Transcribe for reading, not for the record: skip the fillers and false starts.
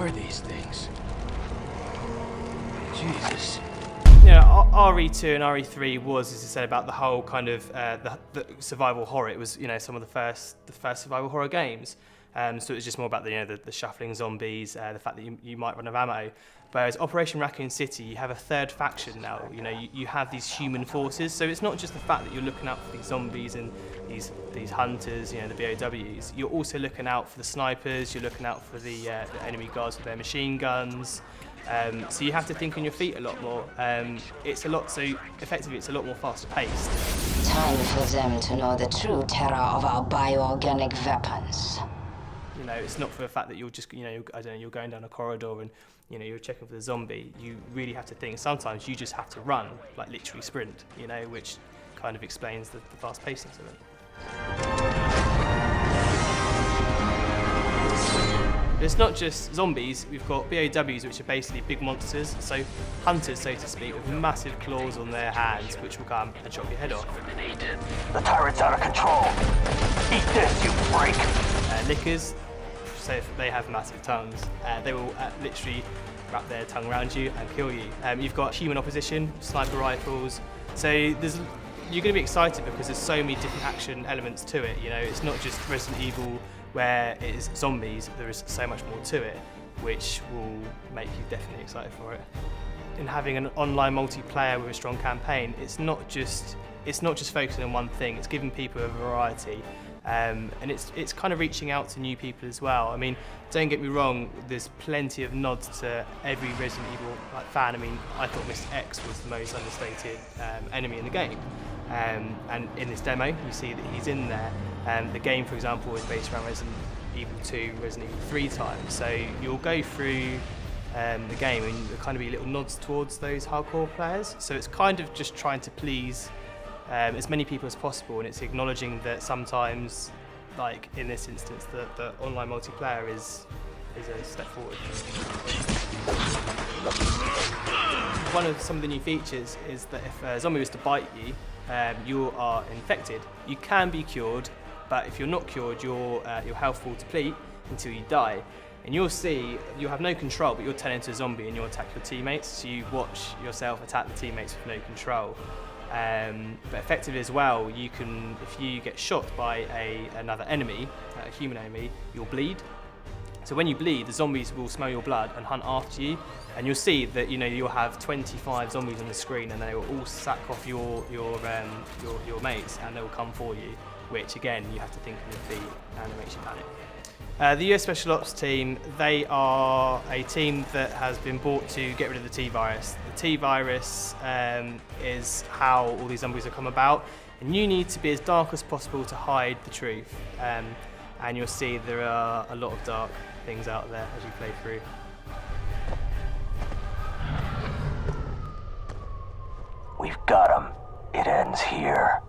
are these things? Jesus. Yeah, RE2 and RE3 was, as I said, about the whole kind of the survival horror. It was, some of the first survival horror games. So it was just more about the shuffling zombies, the fact that you might run out of ammo. Whereas Operation Raccoon City, you have a third faction now. You have these human forces. So it's not just the fact that you're looking out for these zombies and these hunters, the BOWs. You're also looking out for the snipers. You're looking out for the enemy guards with their machine guns. So you have to think on your feet a lot more. It's a lot more faster paced. Time for them to know the true terror of our bioorganic weapons. It's not for the fact that you're just, you're going down a corridor and, you're checking for the zombie. You really have to think. Sometimes you just have to run, like literally sprint, which kind of explains the fast pacedness of it. It's not just zombies. We've got BOWs, which are basically big monsters, so hunters, so to speak, with massive claws on their hands, which will come and chop your head off. The turret's out of control. Eat this, you freak! Lickers, so they have massive tongues. They will literally wrap their tongue around you and kill you. You've got human opposition, sniper rifles. So you're going to be excited because there's so many different action elements to it. It's not just Resident Evil where it is zombies. There is so much more to it, which will make you definitely excited for it. In having an online multiplayer with a strong campaign, it's not just focusing on one thing. It's giving people a variety. And it's kind of reaching out to new people as well. I mean, don't get me wrong, there's plenty of nods to every Resident Evil fan. I mean, I thought Mr. X was the most understated enemy in the game. And in this demo, you see that he's in there. The game, for example, is based around Resident Evil 2, Resident Evil 3 times. So you'll go through the game and there'll kind of be little nods towards those hardcore players. So it's kind of just trying to please as many people as possible, and it's acknowledging that sometimes, like in this instance, the online multiplayer is a step forward. One of some of the new features is that if a zombie was to bite you, you are infected. You can be cured, but if you're not cured, your health will deplete until you die. And you'll see, you'll have no control, but you'll turn into a zombie and you'll attack your teammates. So you watch yourself attack the teammates with no control. But effectively as well, you can, if you get shot by another enemy, a human enemy, you'll bleed. So when you bleed, the zombies will smell your blood and hunt after you, and you'll see that you'll have 25 zombies on the screen, and they will all sack off your mates, and they will come for you. Which again, you have to think on your feet, and it makes you panic. The US Special Ops team, they are a team that has been brought to get rid of the T-virus. The T-virus is how all these zombies have come about, and you need to be as dark as possible to hide the truth. And you'll see there are a lot of dark things out there as you play through. We've got him. It ends here.